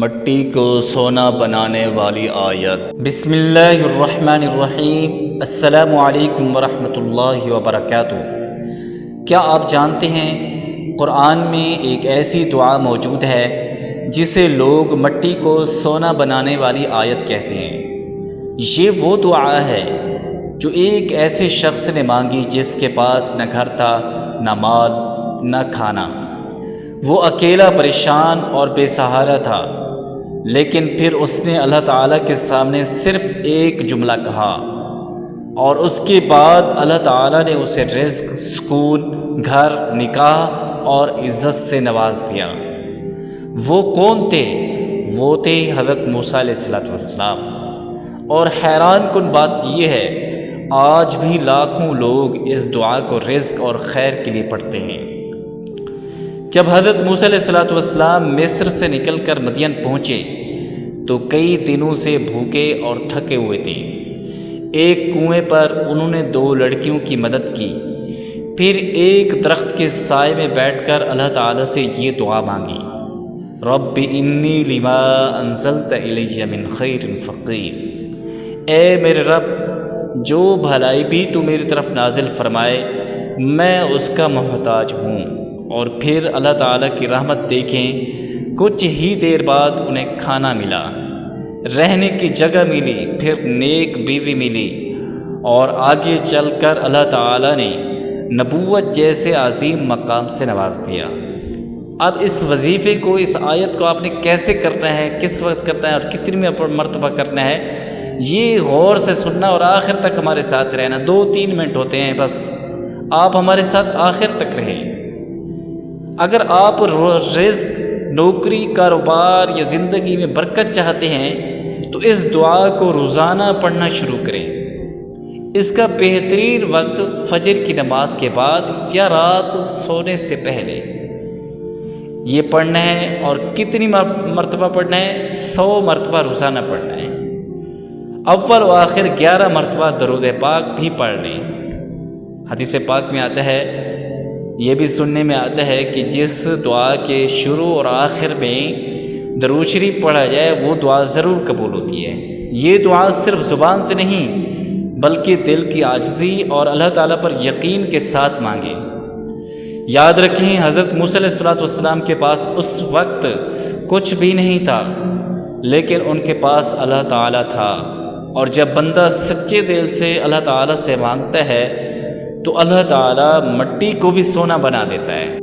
مٹی کو سونا بنانے والی آیت۔ بسم اللہ الرحمن الرحیم۔ السلام علیکم ورحمۃ اللہ وبرکاتہ۔ کیا آپ جانتے ہیں قرآن میں ایک ایسی دعا موجود ہے جسے لوگ مٹی کو سونا بنانے والی آیت کہتے ہیں؟ یہ وہ دعا ہے جو ایک ایسے شخص نے مانگی جس کے پاس نہ گھر تھا، نہ مال، نہ کھانا۔ وہ اکیلا، پریشان اور بے سہارا تھا، لیکن پھر اس نے اللہ تعالیٰ کے سامنے صرف ایک جملہ کہا اور اس کے بعد اللہ تعالیٰ نے اسے رزق، سکون، گھر، نکاح اور عزت سے نواز دیا۔ وہ کون تھے؟ وہ تھے حضرت موسیٰ علیہ السلام۔ اور حیران کن بات یہ ہے، آج بھی لاکھوں لوگ اس دعا کو رزق اور خیر کے لیے پڑھتے ہیں۔ جب حضرت موسیٰ علیہ السلام مصر سے نکل کر مدین پہنچے تو کئی دنوں سے بھوکے اور تھکے ہوئے تھے۔ ایک کنویں پر انہوں نے 2 لڑکیوں کی مدد کی، پھر ایک درخت کے سائے میں بیٹھ کر اللہ تعالیٰ سے یہ دعا مانگی، رب انی لما انزلت الی من خیر فقیر۔ اے میرے رب، جو بھلائی بھی تو میری طرف نازل فرمائے میں اس کا محتاج ہوں۔ اور پھر اللہ تعالیٰ کی رحمت دیکھیں، کچھ ہی دیر بعد انہیں کھانا ملا، رہنے کی جگہ ملی، پھر نیک بیوی ملی، اور آگے چل کر اللہ تعالیٰ نے نبوت جیسے عظیم مقام سے نواز دیا۔ اب اس وظیفے کو، اس آیت کو آپ نے کیسے کرنا ہے، کس وقت کرنا ہے اور کتنی مرتبہ کرنا ہے، یہ غور سے سننا اور آخر تک ہمارے ساتھ رہنا۔ 2-3 منٹ ہوتے ہیں بس، آپ ہمارے ساتھ آخر تک رہیں۔ اگر آپ رزق، نوکری، کاروبار یا زندگی میں برکت چاہتے ہیں تو اس دعا کو روزانہ پڑھنا شروع کریں۔ اس کا بہترین وقت فجر کی نماز کے بعد یا رات سونے سے پہلے یہ پڑھنا ہے۔ اور کتنی مرتبہ پڑھنا ہے؟ 100 مرتبہ روزانہ پڑھنا ہے۔ اول و آخر 11 مرتبہ درود پاک بھی پڑھ لیں۔ حدیث پاک میں آتا ہے، یہ بھی سننے میں آتا ہے کہ جس دعا کے شروع اور آخر میں درود شریف پڑھا جائے وہ دعا ضرور قبول ہوتی ہے۔ یہ دعا صرف زبان سے نہیں بلکہ دل کی عاجزی اور اللہ تعالیٰ پر یقین کے ساتھ مانگیں۔ یاد رکھیں، حضرت موسیٰ علیہ السلام کے پاس اس وقت کچھ بھی نہیں تھا، لیکن ان کے پاس اللہ تعالیٰ تھا۔ اور جب بندہ سچے دل سے اللہ تعالیٰ سے مانگتا ہے تو اللہ تعالیٰ مٹی کو بھی سونا بنا دیتا ہے۔